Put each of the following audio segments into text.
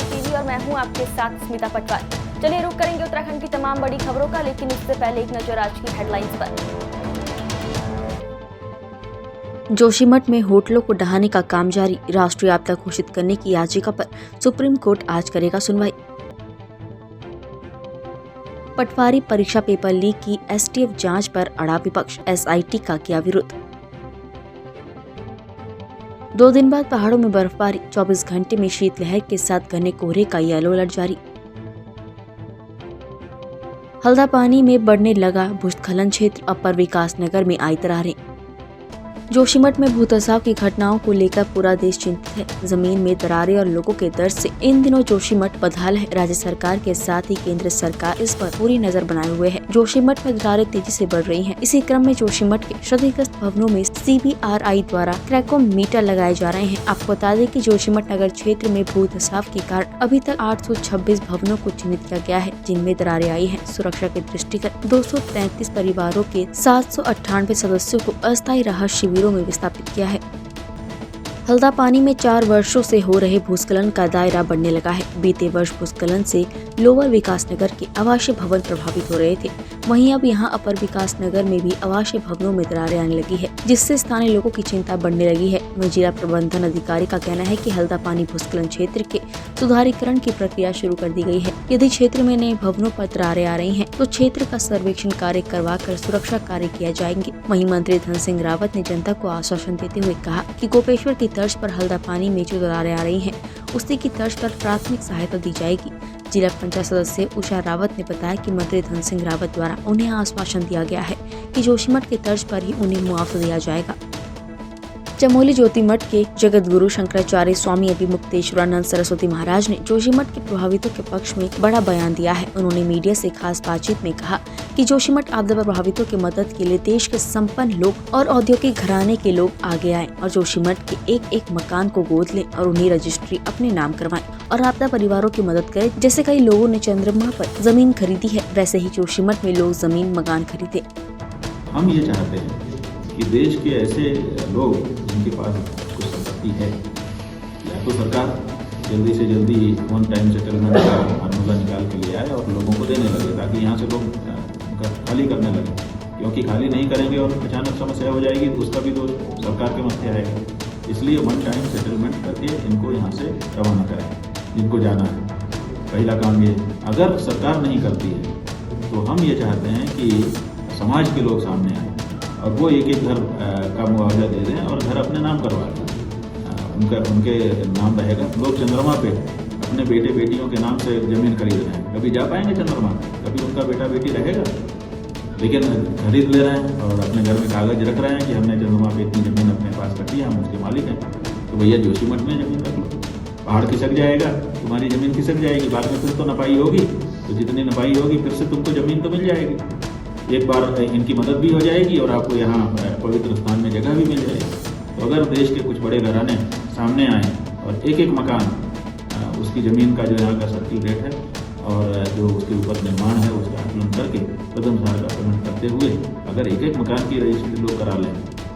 Smart TV और मैं हूं आपके साथ स्मिता पटवार। चलिए रुक करेंगे उत्तराखंड की तमाम बड़ी खबरों का, लेकिन उससे पहले एक नजर आज की हेडलाइंस पर। जोशीमठ में होटलों को ढहाने का काम जारी, राष्ट्रीय आपदा घोषित करने की याचिका पर सुप्रीम कोर्ट आज करेगा सुनवाई। पटवारी परीक्षा पेपर लीक की एसटीएफ जांच पर अड़ा विपक्ष, एसआईटी का किया विरोध। 2 दिन बाद पहाड़ों में बर्फबारी, 24 घंटे में शीतलहर के साथ घने कोहरे का येलो अलर्ट जारी। हल्द्वानी में बढ़ने लगा भूस्खलन क्षेत्र, अपर विकास नगर में आई दरारें। जोशीमठ में भूतसाव की घटनाओं को लेकर पूरा देश चिंतित है। जमीन में दरारें और लोगों के दर्द से इन दिनों जोशीमठ बदहाल है। राज्य सरकार के साथ ही केंद्र सरकार इस पर पूरी नजर बनाए हुए है। जोशीमठ में दरारें तेजी से बढ़ रही हैं। इसी क्रम में जोशीमठ के क्षतिग्रस्त भवनों में CBRI द्वारा क्रेकोमीटर लगाए जा रहे हैं। आपको बता दें कि जोशीमठ नगर क्षेत्र में भूतसाव के कारण अभी तक 826 भवनों को चिन्हित किया गया है, जिनमें दरारें आई हैं। सुरक्षा के दृष्टिगत 233 परिवारों के 798 सदस्यों को अस्थायी राहत शिविरों में विस्थापित किया है। हल्द्वानी में 4 वर्षों से हो रहे भूस्खलन का दायरा बढ़ने लगा है। बीते वर्ष भूस्खलन से लोअर विकास नगर के आवासीय भवन प्रभावित हो रहे थे। वहीं अब यहां अपर विकास नगर में भी आवासीय भवनों में दरारें आने लगी है, जिससे स्थानीय लोगों की चिंता बढ़ने लगी है। वहीं जिला प्रबंधन अधिकारी का कहना है कि हल्द्वानी भूस्खलन क्षेत्र के सुधारीकरण की प्रक्रिया शुरू कर दी गई है। यदि क्षेत्र में नए भवनों पर दरारें आ रही हैं, तो क्षेत्र का सर्वेक्षण कार्य करवाकर सुरक्षा कार्य किया जाएंगे। वहीं मंत्री धन सिंह रावत ने जनता को आश्वासन देते हुए कहा कि गोपेश्वर की तर्ज पर हल्द्वानी में जो दरारें आ रही हैं, उसी की तर्ज पर प्राथमिक सहायता दी जाएगी। जिला पंचायत सदस्य उषा रावत ने बताया कि मंत्री धन सिंह रावत द्वारा उन्हें आश्वासन दिया गया है कि जोशीमठ के तर्ज पर ही उन्हें मुआवजा दिया जाएगा। चमोली ज्योतिमठ के जगत गुरु शंकराचार्य स्वामी अभिमुक्तेश्वरानंद सरस्वती महाराज ने जोशीमठ के प्रभावितों के पक्ष में बड़ा बयान दिया है। उन्होंने मीडिया से खास बातचीत में कहा कि जोशीमठ आपदा प्रभावितों की मदद के लिए देश के संपन्न लोग और औद्योगिक घराने के लोग आगे आए और जोशीमठ के एक मकान को गोद लें और उन्हें रजिस्ट्री अपने नाम करवाएं और आपदा परिवारों की मदद करें। जैसे कई लोगों ने चंद्रमा पर जमीन खरीदी है, वैसे ही जोशीमठ में लोग जमीन मकान खरीदे। हम ये चाहते हैं कि देश के ऐसे लोग जिनके पास कुछ संपत्ति है, या तो सरकार जल्दी से जल्दी वन टाइम सेटलमेंट का फार्मूला निकाल के ले आए और लोगों को देने लगे, ताकि यहाँ से लोग खाली करने लगे। क्योंकि खाली नहीं करेंगे और अचानक समस्या हो जाएगी तो उसका भी दोष सरकार के मत्थे आएगा। इसलिए वन टाइम सेटलमेंट करके इनको यहाँ से रवाना करें जिनको जाना है। पहला काम ये, अगर सरकार नहीं करती है तो हम ये चाहते हैं कि समाज के लोग सामने आए और वो एक घर का मुआवजा दे दें और घर अपने नाम करवा लें। उनके नाम रहेगा। लोग चंद्रमा पे अपने बेटे बेटियों के नाम से ज़मीन खरीद रहे हैं। कभी जा पाएंगे चंद्रमा, कभी उनका बेटा बेटी रहेगा, लेकिन खरीद ले रहे हैं और अपने घर में कागज रख रहे हैं कि हमने चंद्रमा पे इतनी ज़मीन अपने पास रखी है, हम उसके मालिक हैं। तो भैया जोशीमठ में ज़मीन रख लो, पहाड़ खिसक जाएगा, तुम्हारी ज़मीन खिसक जाएगी, बाद में फिर तो नपाई होगी, तो जितनी नपाई होगी फिर से तुमको ज़मीन तो मिल जाएगी। एक बार इनकी मदद भी हो जाएगी और आपको यहाँ पवित्र स्थान में जगह भी मिल जाएगी। तो अगर देश के कुछ बड़े घराने सामने आए और एक मकान उसकी ज़मीन का जो यहाँ का सर्टिफिकेट है और जो उसके ऊपर निर्माण है उसका आकलन करके कदमसार का पेमेंट करते हुए अगर एक मकान की रजिस्ट्री लोग करा लें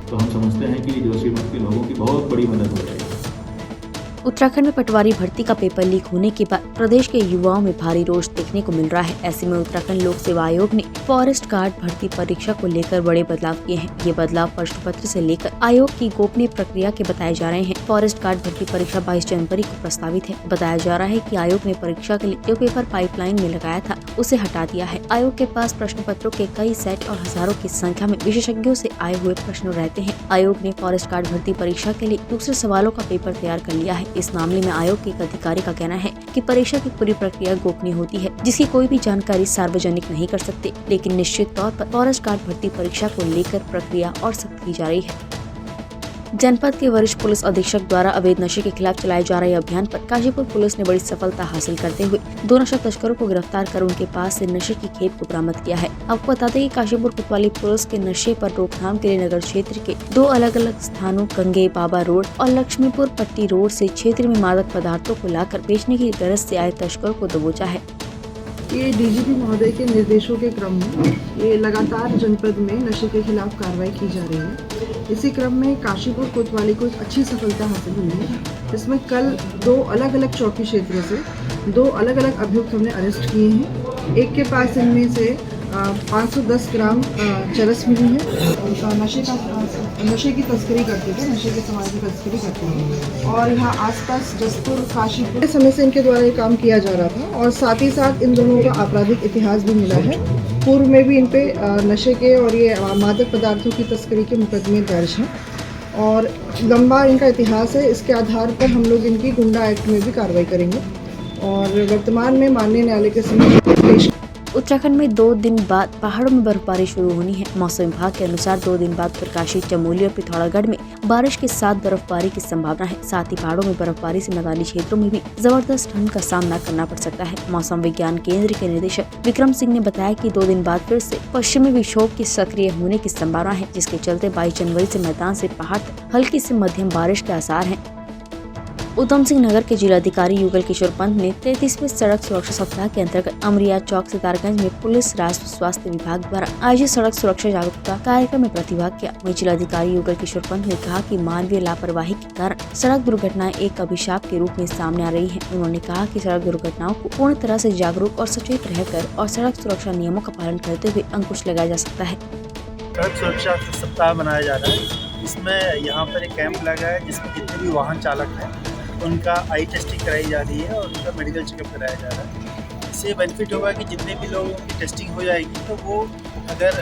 तो हम समझते हैं कि जोशीमठ के लोगों की बहुत बड़ी मदद हो जाएगी। उत्तराखंड में पटवारी भर्ती का पेपर लीक होने के बाद प्रदेश के युवाओं में भारी रोष देखने को मिल रहा है। ऐसे में उत्तराखंड लोक सेवा आयोग ने फॉरेस्ट गार्ड भर्ती परीक्षा को लेकर बड़े बदलाव किए हैं। ये बदलाव प्रश्न पत्र से लेकर आयोग की गोपनीय प्रक्रिया के बताए जा रहे हैं। फॉरेस्ट गार्ड भर्ती परीक्षा 22 जनवरी को प्रस्तावित है। बताया जा रहा है कि आयोग ने परीक्षा के लिए जो पेपर पाइपलाइन में लगाया था उसे हटा दिया है। आयोग के पास प्रश्न पत्रों के कई सेट और हजारों की संख्या में विशेषज्ञों से आए हुए प्रश्न रहते हैं। आयोग ने फॉरेस्ट गार्ड भर्ती परीक्षा के लिए दूसरे सवालों का पेपर तैयार कर लिया है। इस मामले में आयोग के एक अधिकारी का कहना है कि परीक्षा की पूरी प्रक्रिया गोपनीय होती है, जिसकी कोई भी जानकारी सार्वजनिक नहीं कर सकते, लेकिन निश्चित तौर पर फॉरेस्ट गार्ड भर्ती परीक्षा को लेकर प्रक्रिया और सख्त की जा रही है। जनपद के वरिष्ठ पुलिस अधीक्षक द्वारा अवैध नशे के खिलाफ चलाए जा रहे अभियान पर काशीपुर पुलिस ने बड़ी सफलता हासिल करते हुए 2 नशा तस्करों को गिरफ्तार कर उनके पास से नशे की खेप को बरामद किया है। आपको बता दें कि काशीपुर कोतवाली पुलिस के नशे पर रोकथाम के लिए नगर क्षेत्र के 2 अलग-अलग स्थानों गंगे बाबा रोड और लक्ष्मीपुर पट्टी रोड से क्षेत्र में मादक पदार्थों को लाकर बेचने की गरज से आए तस्करों को दबोचा है। ये डीजीपी महोदय के निर्देशों के क्रम में ये लगातार जनपद में नशे के खिलाफ कार्रवाई की जा रही है। इसी क्रम में काशीपुर कोतवाली को एक अच्छी सफलता हासिल हुई है, जिसमें कल 2 अलग अलग चौकी क्षेत्रों से 2 अलग अलग अभियुक्त हमने अरेस्ट किए हैं। एक के पास इनमें से 510 ग्राम चरस मिली है। उनका नशे की तस्करी करते थे, नशे के सामान की तस्करी करते थे और यहाँ आसपास जसपुर काशीपुर इस समय से इनके द्वारा ये काम किया जा रहा था। और साथ ही साथ इन दोनों का आपराधिक इतिहास भी मिला है। पूर्व में भी इन पे नशे के और ये मादक पदार्थों की तस्करी के मुकदमे दर्ज हैं और लंबा इनका इतिहास है। इसके आधार पर हम लोग इनकी गुंडा एक्ट में भी कार्रवाई करेंगे और वर्तमान में माननीय न्यायालय के समक्ष पेश। उत्तराखंड में 2 दिन बाद पहाड़ों में बर्फबारी शुरू होनी है। मौसम विभाग के अनुसार 2 दिन बाद उत्तरकाशी, चमोली और पिथौरागढ़ में बारिश के साथ बर्फबारी की संभावना है। साथ ही पहाड़ों में बर्फबारी से मैदानी क्षेत्रों में भी जबरदस्त ठंड का सामना करना पड़ सकता है। मौसम विज्ञान केंद्र के निदेशक विक्रम सिंह ने बताया कि 2 दिन बाद फिर से पश्चिमी विक्षोभ के सक्रिय होने की संभावना है, जिसके चलते 22 जनवरी से मैदान से पहाड़ तक हल्की से मध्यम बारिश के आसार हैं। उधम सिंह नगर के जिलाधिकारी युगल किशोर पंत ने 33वें सड़क सुरक्षा सप्ताह के अंतर्गत अमरिया चौक सितारगंज में पुलिस राष्ट्रीय स्वास्थ्य विभाग द्वारा आयोजित सड़क सुरक्षा जागरूकता कार्यक्रम में प्रतिभाग किया। वहीं जिलाधिकारी युगल किशोर पंत ने कहा कि मानवीय लापरवाही के कारण सड़क दुर्घटनाएं एक अभिशाप के रूप में सामने आ रही है। उन्होंने कहा कि सड़क दुर्घटनाओं को पूर्ण तरह से जागरूक और सचेत रहकर और सड़क सुरक्षा नियमों का पालन करते हुए अंकुश लगाया जा सकता है। सड़क सुरक्षा सप्ताह मनाया जा रहा है। इसमें यहाँ पर एक कैंप लगा है जिसमें जितने भी वाहन चालक हैं उनका आई टेस्टिंग कराई जा रही है और उनका मेडिकल चेकअप कराया जा रहा है। इससे बेनिफिट होगा कि जितने भी लोगों की टेस्टिंग हो जाएगी तो वो अगर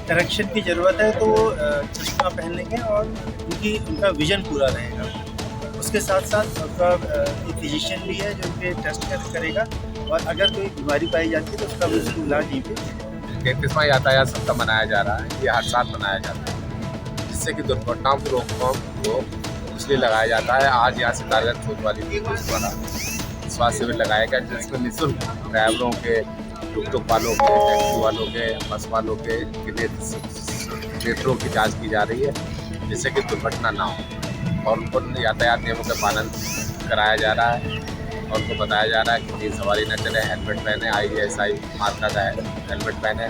करेक्शन की ज़रूरत है तो वो चश्मा पहन लेंगे और उनका विजन पूरा रहेगा। उसके साथ साथ उनका एक फिजिशियन भी है जो उनके टेस्ट करेगा और अगर कोई बीमारी पाई जाती है तो उसका बिल्कुल इलाज यहीं पे। 33वां यातायात सप्ताह मनाया जा रहा है। ये हर साल मनाया जाता है जिससे कि दुर्घटनाओं की रोकथाम को इसलिए लगाया जाता है। आज यहाँ से सितारगंज कोतवाली पुलिस द्वारा स्वास्थ्य शिविर लगाया गया जिसमें निःशुल्क ड्राइवरों के, टुक वालों के, टैक्सी वालों के, बस वालों के लिए क्षेत्रों की जांच की जा रही है जिससे कि दुर्घटना ना हो और उन यातायात नियमों का पालन कराया जा रहा है और उनको बताया जा रहा है कि तेज सवारी न चले, हेलमेट पहने, ISI मार्का का हेलमेट पहने,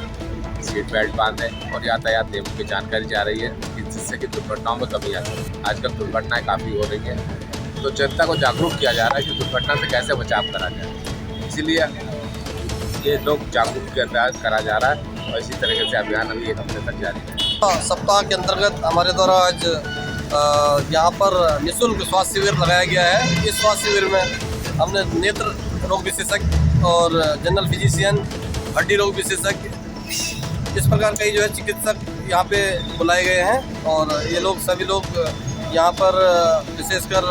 सीट बेल्ट बांधे और यातायात नियमों की जानकारी जा रही है जिससे कि दुर्घटनाओं में कमी आ सके। आजकल दुर्घटनाएं काफ़ी हो रही हैं तो जनता को जागरूक किया जा रहा है कि दुर्घटना से कैसे बचाव करा जाए। इसीलिए ये लोग जागरूक करा जा रहा है और इसी तरीके से अभियान अभी 1 हफ्ते तक जारी है। सप्ताह के अंतर्गत हमारे द्वारा आज यहाँ पर निःशुल्क स्वास्थ्य शिविर लगाया गया है। इस स्वास्थ्य शिविर में हमने नेत्र रोग विशेषज्ञ और जनरल फिजिशियन, हड्डी रोग विशेषज्ञ, इस प्रकार कई जो है चिकित्सक यहाँ पे बुलाए गए हैं और ये लोग सभी लोग यहाँ पर विशेषकर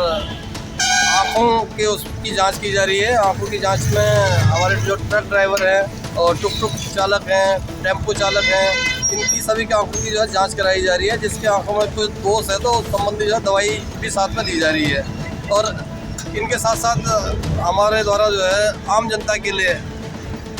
आँखों के उसकी जांच की जा रही है। आँखों की जांच में हमारे जो ट्रक ड्राइवर हैं और टुक चालक हैं, टेम्पो चालक हैं, इनकी सभी की आँखों की जो है जाँच कराई जा रही है। जिसके आँखों में कोई दोष है तो उस संबंधी जो है दवाई भी साथ में दी जा रही है। और इनके साथ साथ हमारे द्वारा जो है आम जनता के लिए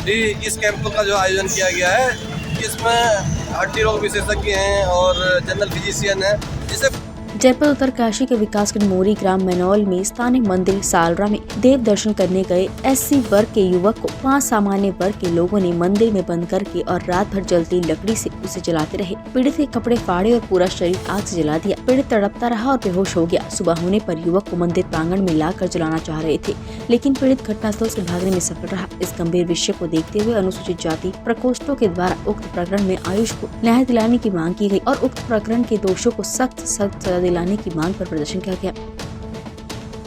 भी इस कैंप का जो आयोजन किया गया है। इसमें हड्डी रोग विशेषज्ञ हैं और जनरल फिजिशियन है। जिसे जयपुर उत्तरकाशी के विकासखंड मोरी ग्राम मैनौल में स्थानीय मंदिर सालरा में देव दर्शन करने गए SC वर्ग के युवक को 5 सामान्य वर्ग के लोगों ने मंदिर में बंद करके और रात भर जलती लकड़ी से उसे जलाते रहे। पीड़ित के कपड़े फाड़े और पूरा शरीर आग से जला दिया। पीड़ित तड़पता रहा और बेहोश हो गया। सुबह होने पर युवक को मंदिर प्रांगण में लाकर जलाना चाह रहे थे, लेकिन पीड़ित घटनास्थल से भागने में सफल रहा। इस गंभीर विषय को देखते हुए अनुसूचित जाति प्रकोष्ठों के द्वारा उक्त प्रकरण में आयुष को न्याय दिलाने की मांग की गई और उक्त प्रकरण के दोषियों को सख्त सजा दिलाने की मांग पर प्रदर्शन किया गया।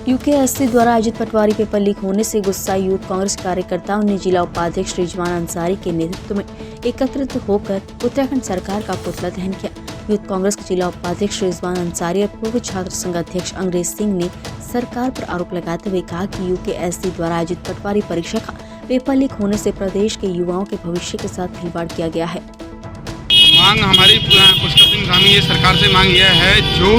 UKSC द्वारा आयोजित पटवारी पेपर लीक होने से गुस्साए यूथ कांग्रेस कार्यकर्ताओं ने जिला उपाध्यक्ष रिजवान अंसारी के नेतृत्व में एकत्रित होकर उत्तराखंड सरकार का पुतला दहन किया। यूथ कांग्रेस के जिला उपाध्यक्ष रिजवान अंसारी और पूर्व छात्र संघ अध्यक्ष अंग्रेज सिंह ने सरकार पर आरोप लगाते हुए कहा कि UKSC द्वारा आयोजित पटवारी परीक्षा का पेपर लीक होने से प्रदेश के युवाओं के भविष्य के साथ खिलवाड़ किया गया है। मांग हमारी पुष्कर सिंह धामी ये सरकार से मांग यह है, जो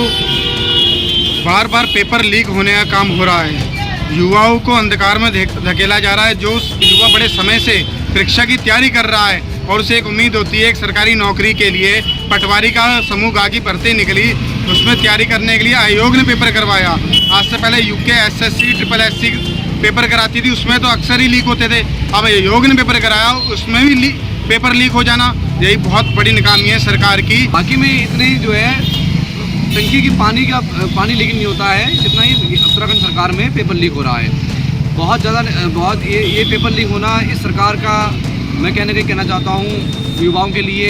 बार बार पेपर लीक होने का काम हो रहा है, युवाओं को अंधकार में धकेला जा रहा है। जो युवा बड़े समय से परीक्षा की तैयारी कर रहा है और उसे एक उम्मीद होती है एक सरकारी नौकरी के लिए, पटवारी का समूह गा की भर्ती निकली, उसमें तैयारी करने के लिए आयोग ने पेपर करवाया। आज से पहले UKSSC SSC पेपर कराती थी उसमें तो अक्सर ही लीक होते थे। अब योग ने पेपर कराया उसमें भी पेपर लीक हो जाना, यही बहुत बड़ी नाकामी है सरकार की। बाकी में इतनी जो है टंकी की पानी लीक नहीं होता है जितना ही उत्तराखंड सरकार में पेपर लीक हो रहा है। बहुत ये पेपर लीक होना इस सरकार का, मैं कहना चाहता हूँ युवाओं के लिए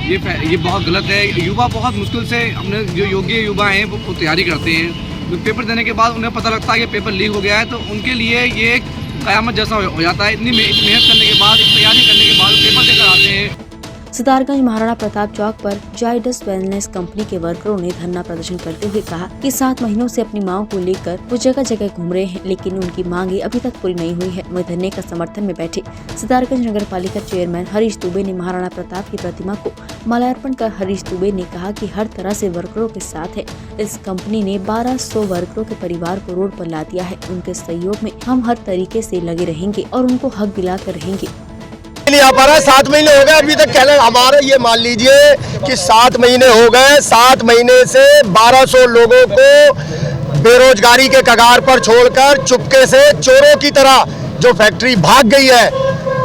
ये बहुत गलत है। युवा बहुत मुश्किल से अपने जो योग्य युवा हैं वो तैयारी करते हैं, पेपर देने के बाद उन्हें पता लगता है कि पेपर लीक हो गया है तो उनके लिए ये कयामत जैसा हो जाता है। इतनी मेहनत करने के बाद, तैयारी करने के बाद पेपर देकर आते हैं। सितारगंज महाराणा प्रताप चौक पर जाइडस वेलनेस कंपनी के वर्करों ने धरना प्रदर्शन करते हुए कहा कि 7 महीनों से अपनी मांग को लेकर वो जगह जगह घूम रहे हैं, लेकिन उनकी मांगे अभी तक पूरी नहीं हुई है। वहीं धरने का समर्थन में बैठे सितारगंज नगर पालिका चेयरमैन हरीश दुबे ने महाराणा प्रताप की प्रतिमा को माल्यार्पण कर हरीश दुबे ने कहा कि हर तरह से वर्करों के साथ है। इस कंपनी ने 1200 वर्करों के परिवार को रोड पर ला दिया है। उनके सहयोग में हम हर तरीके से लगे रहेंगे और उनको हक दिलाकर रहेंगे। यहाँ पर 7 महीने हो गए अभी तक कहना हमारे, ये मान लीजिए कि 7 महीने हो गए। 7 महीने से 1200 लोगों को बेरोजगारी के कगार पर छोड़कर चुपके से चोरों की तरह जो फैक्ट्री भाग गई है,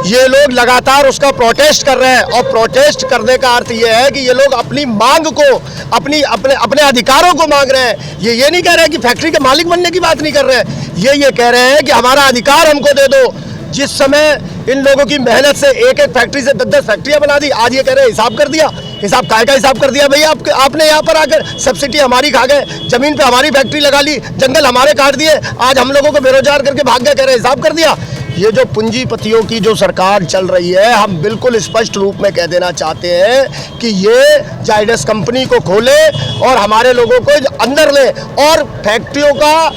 ये लोग लगातार उसका प्रोटेस्ट कर रहे हैं। और प्रोटेस्ट करने का अर्थ ये है कि ये लोग अपनी मांग को, अपने अधिकारों को मांग रहे हैं। ये नहीं कह रहे हैं कि फैक्ट्री के मालिक बनने की बात नहीं कर रहे हैं, ये कह रहे हैं कि हमारा अधिकार हमको दे दो। जिस समय इन लोगों की मेहनत से एक फैक्ट्री से 10 फैक्ट्रियां बना दी, आज ये कह रहे हैं हिसाब कर दिया। हिसाब काय का हिसाब कर दिया भैया? आपने यहाँ पर आकर सब्सिडी हमारी खा गए, जमीन पे हमारी फैक्ट्री लगा ली, जंगल हमारे काट दिए, आज हम लोगों को बेरोजगार करके भाग गए, कह रहे हिसाब कर दिया। ये जो पूंजीपतियों की जो सरकार चल रही है, हम बिल्कुल स्पष्ट रूप में कह देना चाहते हैं कि ये जाइडस कंपनी को खोले और हमारे लोगों को अंदर ले, और फैक्ट्रियों का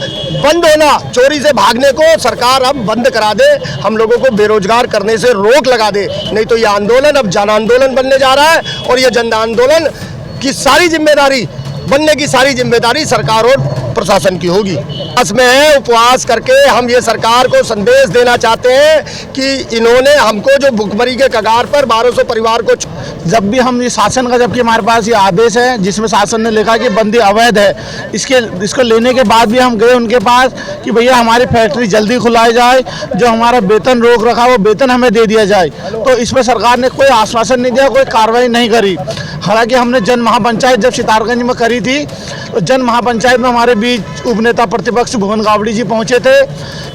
बंद होना, चोरी से भागने को सरकार अब बंद करा दे, हम लोगों को बेरोजगार करने से रोक लगा दे। नहीं तो ये आंदोलन अब जन आंदोलन बनने जा रहा है और ये जन आंदोलन की सारी जिम्मेदारी बनने की सारी जिम्मेदारी सरकार और प्रशासन की होगी। में है उपवास करके हम ये सरकार को संदेश देना चाहते हैं कि इन्होंने हमको जो भुखमरी के कगार पर 1200 परिवार को, जब भी हम ये शासन का, जबकि हमारे पास ये आदेश है जिसमें शासन ने लिखा कि बंदी अवैध है, इसको लेने के बाद भी हम गए उनके पास कि भैया हमारी फैक्ट्री जल्दी खुलाई जाए, जो हमारा वेतन रोक रखा वो वेतन हमें दे दिया जाए। तो इसमें सरकार ने कोई आश्वासन नहीं दिया, कोई कार्रवाई नहीं करी। हालांकि हमने जन महापंचायत जब सितारगंज में करी थी तो जन महापंचायत में हमारे बीच उपनेता प्रतिपक्ष भुवन गावड़ी जी पहुंचे थे,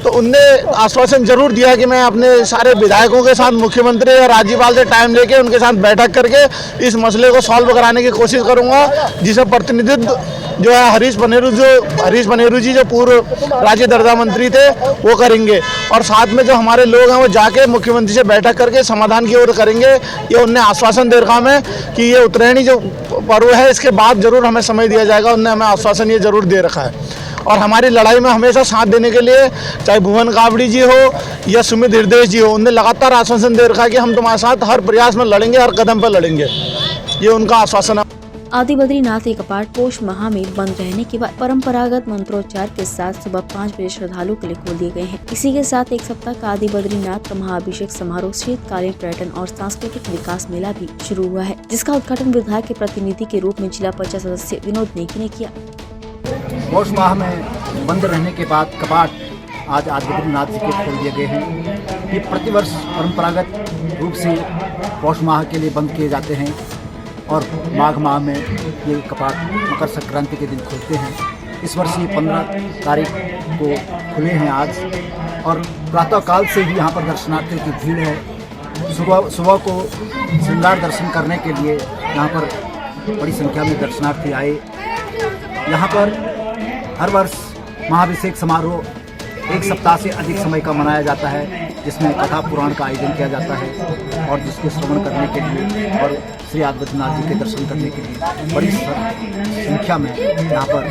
तो उनने आश्वासन जरूर दिया कि मैं अपने सारे विधायकों के साथ, मुख्यमंत्री और राज्यपाल से टाइम लेके उनके साथ बैठक करके इस मसले को सॉल्व कराने की कोशिश करूंगा, जिसे प्रतिनिधित्व जो है हरीश बनेरू जी जो पूर्व राज्य दर्जा मंत्री थे वो करेंगे, और साथ में जो हमारे लोग हैं वो जाके मुख्यमंत्री से बैठक करके समाधान की ओर करेंगे। ये उनने आश्वासन दे रखा हमें कि ये उत्तरायणी जो पर्व है इसके बाद जरूर हमें समय दिया जाएगा, उनने हमें आश्वासन ये जरूर दे रखा है। और हमारी लड़ाई में हमेशा साथ देने के लिए चाहे भुवन गावड़ी जी हो या सुमित हृदय जी हो, उनने लगातार आश्वासन दे रखा है कि हम तुम्हारे साथ हर प्रयास में लड़ेंगे, हर कदम पर लड़ेंगे, ये उनका आश्वासन है। आदि बद्रीनाथ के कपाट पौष माह में बंद रहने के बाद परंपरागत मंत्रोच्चार के साथ सुबह 5 बजे श्रद्धालुओं के लिए खोल दिए गए हैं। इसी के साथ एक सप्ताह का आदि बद्रीनाथ का महाअभिषेक समारोह, शीतकालीन पर्यटन और सांस्कृतिक विकास मेला भी शुरू हुआ है, जिसका उद्घाटन विधायक के प्रतिनिधि के रूप में जिला परिषद सदस्य विनोद नेगी ने किया। पौष माह में बंद रहने के बाद कपाट आज आदि बद्रीनाथ जी के खोल दिए गए हैं। ये प्रतिवर्ष परंपरागत रूप से पौष माह के लिए बंद किए जाते हैं और माघ माह में ये कपाट मकर संक्रांति के दिन खुलते हैं। इस वर्ष ये 15 तारीख को खुले हैं आज, और प्रातःकाल से ही यहाँ पर दर्शनार्थियों की भीड़ है। सुबह को श्रृंगार दर्शन करने के लिए यहाँ पर बड़ी संख्या में दर्शनार्थी आए। यहाँ पर हर वर्ष महाअभिषेक समारोह 1 सप्ताह से अधिक समय का मनाया जाता है, जिसमें कथा पुराण का आयोजन किया जाता है और जिसके श्रवण करने के लिए और श्री आदि बद्रीनाथ जी के दर्शन करने के लिए बड़ी संख्या में यहाँ पर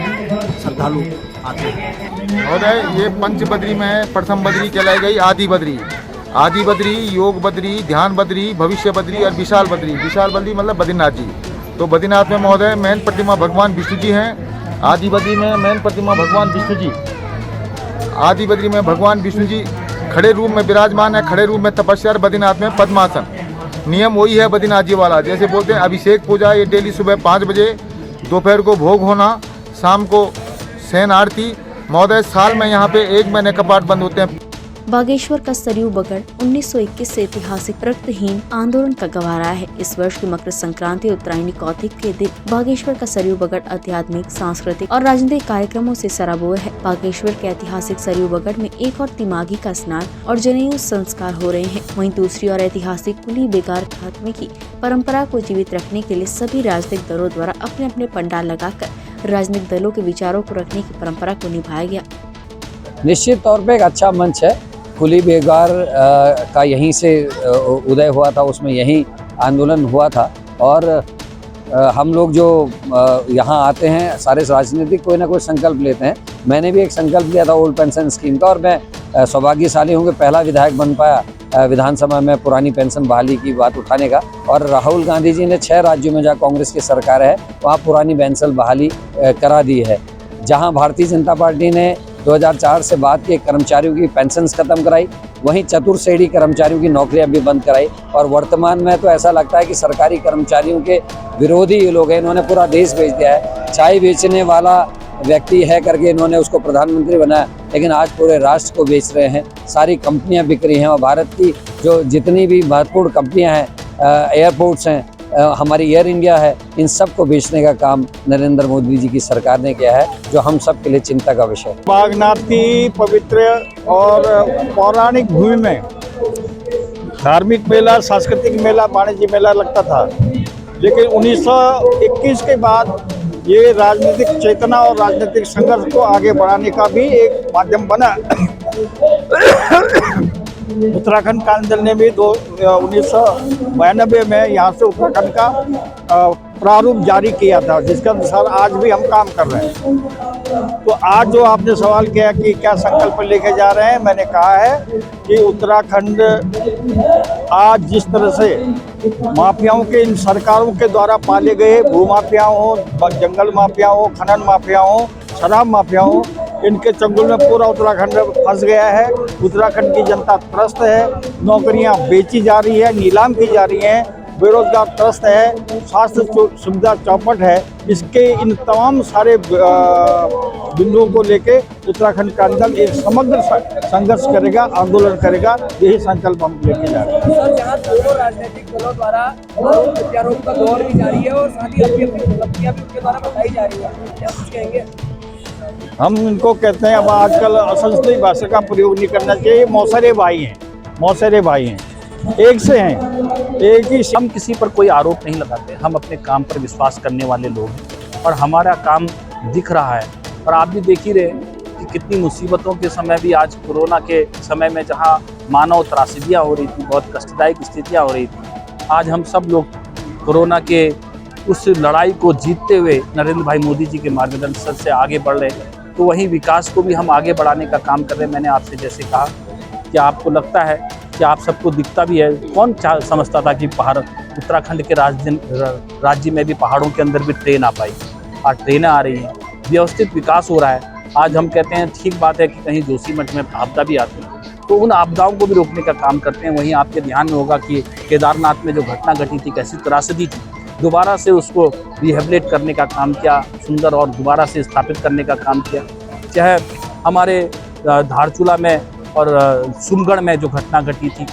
श्रद्धालु आते हैं। और ये पंच बद्री में प्रथम बद्री कहलाई गई आदि बद्री। आदि बद्री, योग बद्री, ध्यान बद्री, भविष्य बद्री और विशाल बद्री। विशाल बद्री मतलब बद्रीनाथ जी। तो बद्रीनाथ में महोदय मेन प्रतिमा भगवान विष्णु जी हैं। आदि बद्री में मेन प्रतिमा भगवान विष्णु जी। आदि बद्री में भगवान विष्णु जी खड़े रूप में विराजमान है, खड़े रूप में तपस्या, और में पद्मासन। नियम वही है बद्रीनाथ जी वाला, जैसे बोलते हैं अभिषेक पूजा, ये डेली सुबह 5 बजे, दोपहर को भोग होना, शाम को शयन आरती। महोदय साल में यहाँ पे 1 महीने कपाट बंद होते हैं। बागेश्वर का सरयू बगड़ 1921 से ऐतिहासिक रक्तहीन आंदोलन का गवाह रहा है। इस वर्ष की मकर संक्रांति उत्तरायणी कौतिक के दिन बागेश्वर का सरयू बगड़ आध्यात्मिक, सांस्कृतिक और राजनीतिक कार्यक्रमों से सराबोर है। बागेश्वर के ऐतिहासिक सरयू बगड़ में एक और तिमागी का स्नान और जनेऊ संस्कार हो रहे हैं। वहीं दूसरी ओर ऐतिहासिक कुली बेगार खात्मे की परंपरा को जीवित रखने के लिए सभी राजनीतिक दलों द्वारा अपने अपने पंडाल लगाकर राजनीतिक दलों के विचारों को रखने की परंपरा को निभाया गया। निश्चित तौर पे एक अच्छा मंच है। कुली बेगार का यहीं से उदय हुआ था, उसमें यही आंदोलन हुआ था और हम लोग जो यहाँ आते हैं सारे राजनीतिक कोई ना कोई संकल्प लेते हैं। मैंने भी एक संकल्प लिया था ओल्ड पेंशन स्कीम का और मैं सौभाग्यशाली हूँ कि पहला विधायक बन पाया विधानसभा में पुरानी पेंशन बहाली की बात उठाने का। और राहुल गांधी जी ने 6 राज्यों में जहाँ कांग्रेस की सरकार है वहाँ पुरानी पेंशन बहाली करा दी है। जहाँ भारतीय जनता पार्टी ने 2004 से बाद के कर्मचारियों की पेंशन्स खत्म कराई, वहीं चतुर्श्रेणी कर्मचारियों की नौकरियां भी बंद कराई और वर्तमान में तो ऐसा लगता है कि सरकारी कर्मचारियों के विरोधी ये लोग हैं। इन्होंने पूरा देश बेच दिया है। चाय बेचने वाला व्यक्ति है करके इन्होंने उसको प्रधानमंत्री बनाया, लेकिन आज पूरे राष्ट्र को बेच रहे हैं। सारी कंपनियां बिक रही हैं और भारत की जो जितनी भी महत्वपूर्ण कंपनियां हैं, एयरपोर्ट्स हैं, हमारी एयर इंडिया है, इन सब को बेचने का काम नरेंद्र मोदी जी की सरकार ने किया है, जो हम सब के लिए चिंता का विषय है। बागनाथ की पवित्र और पौराणिक भूमि में धार्मिक मेला, सांस्कृतिक मेला, वाणिज्य मेला लगता था, लेकिन 1921 के बाद ये राजनीतिक चेतना और राजनीतिक संघर्ष को आगे बढ़ाने का भी एक माध्यम बना। उत्तराखंड कांग्रेस दल ने भी 1992 में यहाँ से उत्तराखंड का प्रारूप जारी किया था, जिसके अनुसार आज भी हम काम कर रहे हैं। तो आज जो आपने सवाल किया कि क्या संकल्प लेके जा रहे हैं, मैंने कहा है कि उत्तराखंड आज जिस तरह से माफियाओं के, इन सरकारों के द्वारा पाले गए भूमाफिया हो, जंगल माफिया हो, खनन माफिया हो, शराब माफिया हो, इनके चंगुल में पूरा उत्तराखंड फंस गया है। उत्तराखंड की जनता त्रस्त है, नौकरियां बेची जा रही है, नीलाम की जा रही हैं, बेरोजगार त्रस्त है, स्वास्थ्य सुविधा चौपट है। इसके इन तमाम सारे बिंदुओं को लेके उत्तराखंड का दल एक समग्र संघर्ष करेगा, आंदोलन करेगा। यही संकल्प हम लेके जा रहे हैं। सर, यहाँ दोनों राजनीतिक दलों द्वारा प्रत्यारोप का दौर भी जारी है और साथ ही अपनी उपलब्धियां भी उनके द्वारा बताई जा रही है, क्या कुछ कहेंगे? हम इनको कहते हैं, अब आजकल असंस्कृत भाषा का प्रयोग नहीं करना चाहिए। मौसरे भाई हैं, मौसरे भाई हैं, एक से हैं, एक ही। हम किसी पर कोई आरोप नहीं लगाते, हम अपने काम पर विश्वास करने वाले लोग हैं और हमारा काम दिख रहा है। और आप भी देख ही रहे कि कितनी मुसीबतों के समय भी, आज कोरोना के समय में जहां मानव त्रासदियाँ हो रही थी, बहुत कष्टदायक स्थितियाँ हो रही थी, आज हम सब लोग कोरोना के उस लड़ाई को जीतते हुए नरेंद्र भाई मोदी जी के मार्गदर्शन से आगे बढ़ रहे हैं। तो वहीं विकास को भी हम आगे बढ़ाने का काम कर रहे हैं। मैंने आपसे जैसे कहा कि आपको लगता है कि आप सबको दिखता भी है, कौन समझता था कि पहाड़ उत्तराखंड के राज्य में भी पहाड़ों के अंदर भी ट्रेन आ पाई। आज ट्रेनें आ रही हैं, व्यवस्थित विकास हो रहा है। आज हम कहते हैं ठीक बात है कि कहीं जोशीमठ में आपदा भी आती है, तो उन आपदाओं को भी रोकने का काम करते हैं। वहीं आपके ध्यान में होगा कि केदारनाथ में जो घटना घटी थी, कैसी त्रासदी थी, दोबारा से उसको रिहेबिलिट करने का काम किया, सुंदर और दोबारा से स्थापित करने का काम किया। चाहे हमारे धारचूला में और सुमगढ़ में जो घटना घटी थी,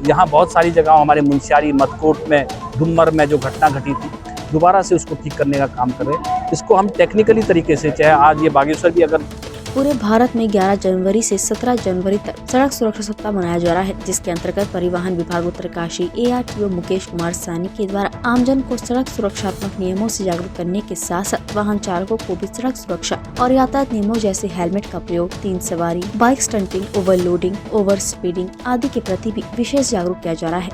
यहाँ बहुत सारी जगहों, हमारे मुंशियारी, मदकोट में, डुमर में जो घटना घटी थी, दोबारा से उसको ठीक करने का काम कर रहे हैं। इसको हम टेक्निकली तरीके से, चाहे आज ये बागेश्वर भी अगर पूरे भारत में 11 जनवरी से 17 जनवरी तक सड़क सुरक्षा सप्ताह मनाया जा रहा है, जिसके अंतर्गत परिवहन विभाग उत्तरकाशी ARTO मुकेश कुमार सानी के द्वारा आमजन को सड़क सुरक्षात्मक नियमों से जागरूक करने के साथ साथ वाहन चालकों को भी सड़क सुरक्षा और यातायात नियमों जैसे हेलमेट का प्रयोग, 3 सवारी, bike stunting, overloading, over speeding आदि के प्रति भी विशेष जागरूक किया जा रहा है।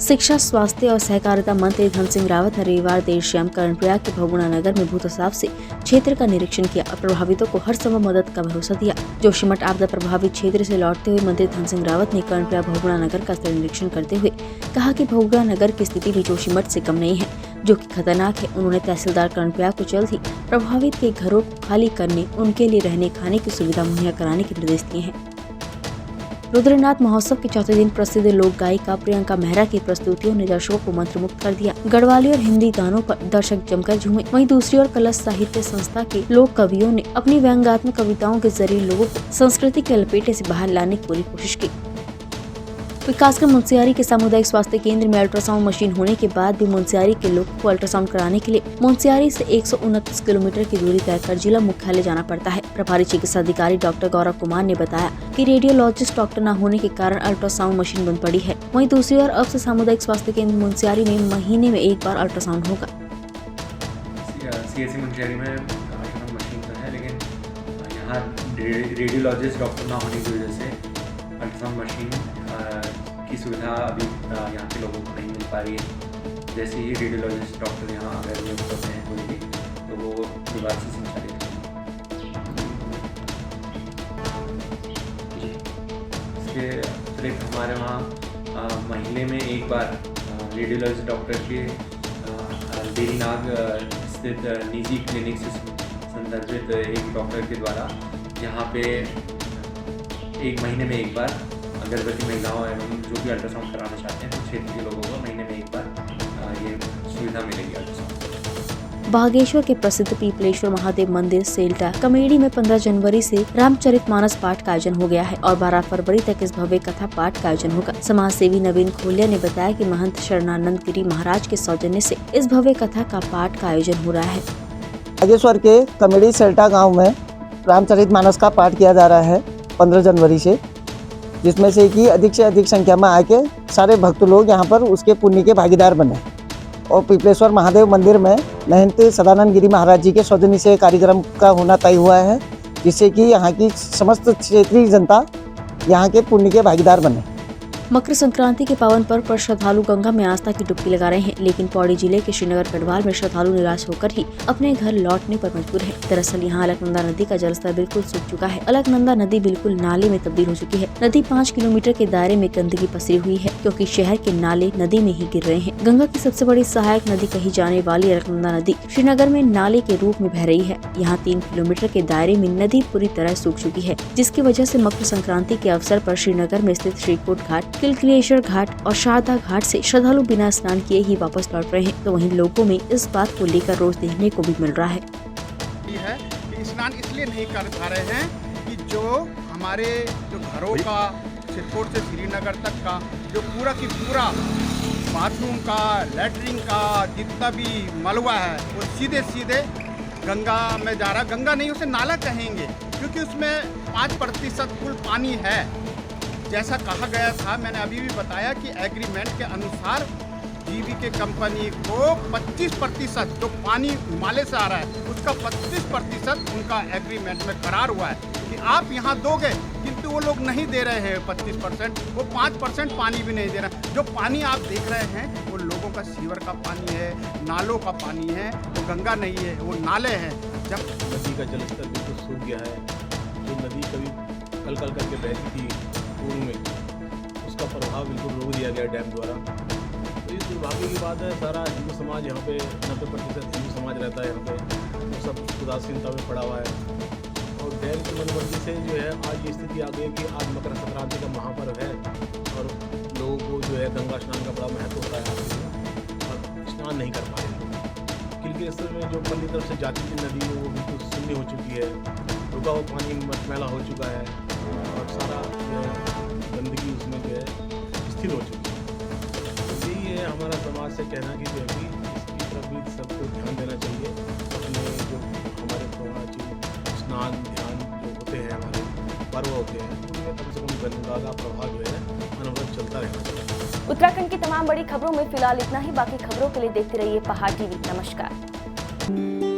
शिक्षा, स्वास्थ्य और सहकारिता मंत्री धन सिंह रावत ने रविवार देर शाम कर्णप्रयाग के भगुणा नगर में भूतसाव से क्षेत्र का निरीक्षण किया और प्रभावितों को हर संभव मदद का भरोसा दिया। जोशीमठ आपदा प्रभावित क्षेत्र से लौटते हुए मंत्री धन सिंह रावत ने कर्णप्रयाग भगुणा नगर का स्थल निरीक्षण करते हुए कहा कि भगुणा नगर की स्थिति भी जोशीमठ से कम नहीं है, जो कि खतरनाक है। उन्होंने तहसीलदार कर्णप्रयाग को जल्द ही प्रभावित के घरों को खाली करने, उनके लिए रहने खाने की सुविधा मुहैया कराने के निर्देश दिए हैं। रुद्रनाथ महोत्सव के चौथे दिन प्रसिद्ध लोक गायिका प्रियंका मेहरा की प्रस्तुतियों ने दर्शकों को मंत्रमुग्ध कर दिया। गढ़वाली और हिंदी गानों पर दर्शक जमकर झूमे। वहीं दूसरी ओर कलश साहित्य संस्था के लोक कवियों ने अपनी व्यंग्यात्मक कविताओं के जरिए लोगों को संस्कृति के लपेटे से बाहर लाने की पूरी कोशिश की। विकासखंड मुंशियारी के सामुदायिक स्वास्थ्य केंद्र में अल्ट्रासाउंड मशीन होने के बाद भी मुंशियारी के लोगों को अल्ट्रासाउंड कराने के लिए मुंशियारी से 129 किलोमीटर की दूरी तय कर जिला मुख्यालय जाना पड़ता है। प्रभारी चिकित्सा अधिकारी डॉक्टर गौरव कुमार ने बताया कि रेडियोलॉजिस्ट डॉक्टर न होने के कारण अल्ट्रासाउंड मशीन बंद पड़ी है। वहीं दूसरी ओर अब से सामुदायिक स्वास्थ्य केंद्र मुंशियारी में महीने में एक बार अल्ट्रासाउंड होगा। CSC मुंशियारी में अल्ट्रासाउंड मशीन तो है, लेकिन यहाँ रेडियोलॉजिस्ट डॉक्टर ना होने की वजह से अल्ट्रासाउंड मशीन की सुविधा अभी यहाँ के लोगों को नहीं मिल पा रही है। जैसे ही रेडियोलॉजिस्ट डॉक्टर यहाँ अगर नियुक्त होते हैं कोई भी, तो वो विभाग से संचालित होंगे। इसके अतिरिक्त हमारे वहाँ महीने में एक बार रेडियोलॉजिस्ट डॉक्टर के देरीनाग स्थित निजी क्लिनिक से संदर्भित एक डॉक्टर के द्वारा यहाँ पे एक महीने में एक बार गर्भवती महिलाओं एवं जो भी अल्ट्रासाउंड कराना चाहते हैं तो क्षेत्र के लोगों को महीने में एक बार ये सुविधा मिलेगी अल्ट्रासाउंड। बागेश्वर के प्रसिद्ध पीपलेश्वर महादेव मंदिर सेल्टा कमेडी में 15 जनवरी से रामचरितमानस पाठ का आयोजन हो गया है और 12 फरवरी तक इस भव्य कथा पाठ का आयोजन होगा। समाज सेवी नवीन खोलिया ने बताया कि महंत शरणानंद गिरी महाराज के सौजन्य से इस भव्य कथा का पाठ का आयोजन हो रहा है। बागेश्वर के कमेडी सेल्टा गाँव में रामचरितमानस का पाठ किया जा रहा है 15 जनवरी से, जिसमें से कि अधिक से अधिक संख्या में आके सारे भक्त लोग यहाँ पर उसके पुण्य के भागीदार बने। और पीपलेश्वर महादेव मंदिर में महंत सदानंद गिरी महाराज जी के सौजन्य से कार्यक्रम का होना तय हुआ है, जिससे कि यहाँ की समस्त क्षेत्रीय जनता यहाँ के पुण्य के भागीदार बने। मकर संक्रांति के पावन पर्व पर श्रद्धालु गंगा में आस्था की डुबकी लगा रहे हैं, लेकिन पौड़ी जिले के श्रीनगर गढ़वाल में श्रद्धालु निराश होकर ही अपने घर लौटने पर मजबूर है। दरअसल यहाँ अलकनंदा नदी का जलस्तर बिल्कुल सूख चुका है। अलकनंदा नदी बिल्कुल नाले में तब्दील हो चुकी है। नदी 5 किलोमीटर के दायरे में गंदगी पसरी हुई है, क्योंकि शहर के नाले नदी में ही गिर रहे हैं। गंगा की सबसे बड़ी सहायक नदी कही जाने वाली अलकनंदा नदी श्रीनगर में नाले के रूप में बह रही है। यहाँ 3 किलोमीटर के दायरे में नदी पूरी तरह सूख चुकी है, जिसकी वजह से मकर संक्रांति के अवसर पर श्रीनगर में स्थित श्रीकोट घाट, किलकिलेश्वर घाट और शारदा घाट से श्रद्धालु बिना स्नान किए ही वापस लौट रहे हैं। तो वहीं लोगों में इस बात को लेकर रोष देखने को भी मिल रहा है। कि स्नान इसलिए नहीं कर पा रहे हैं कि जो हमारे जो घरों का सिरकोट से श्रीनगर तक का जो पूरा की पूरा बाथरूम का, लैटरिन का जितना भी मलबा है वो सीधे सीधे गंगा में जा रहा। गंगा नहीं, उसे नाला कहेंगे, क्योंकि उसमें 5% कुल पानी है। जैसा कहा गया था, मैंने अभी भी बताया कि एग्रीमेंट के अनुसार जीवीके कंपनी को 25% जो पानी हिमालय से आ रहा है उसका 25% उनका एग्रीमेंट में करार हुआ है कि आप यहाँ दोगे, किंतु वो लोग नहीं दे रहे हैं 25%, वो 5% पानी भी नहीं दे रहे। जो पानी आप देख रहे हैं वो लोगों का सीवर का पानी है, नालों का पानी है, वो गंगा नहीं है, वो नाले हैं। जब नदी का जलस्तर बिल्कुल सूख गया है, जो नदी कभी कल करके बहती थी पूर्व में, उसका प्रभाव बिल्कुल रोक दिया गया डैम द्वारा। तो इस दुर्भाग्य की बात है, सारा हिंदू समाज यहाँ पे 90% हिंदू समाज रहता है यहाँ पे, वो सब उदासीनता में पड़ा हुआ है। और डैम की मनमर्जी से जो है आज ये स्थिति आ गई कि आज मकर संक्रांति का महापर्व है और लोगों को जो है गंगा स्नान का बड़ा महत्व होता है आज के और स्नान नहीं कर पा रहे लोग। किलकेश्वर में जो पल्ली तरफ से जाती थी नदी वो बिल्कुल शून्य हो चुकी है, रुका हुआ पानी मटमैला हो चुका है और सारा गंदगी उसमें जो है स्थिर हो चुकी है। तो यही है हमारा समाज से कहना कि जो है कि इसकी तरफ भी सबको ध्यान देना चाहिए। अपने जो हमारे स्नान ध्यान जो होते हैं, हमारे पर्व होते हैं, उनमें कम से कम गंगा का प्रभाव जो है अनवरत चलता रहना चाहिए। उत्तराखंड की तमाम बड़ी खबरों में फिलहाल इतना ही। बाकी खबरों के लिए देखते रहिए पहाड़ टीवी। नमस्कार।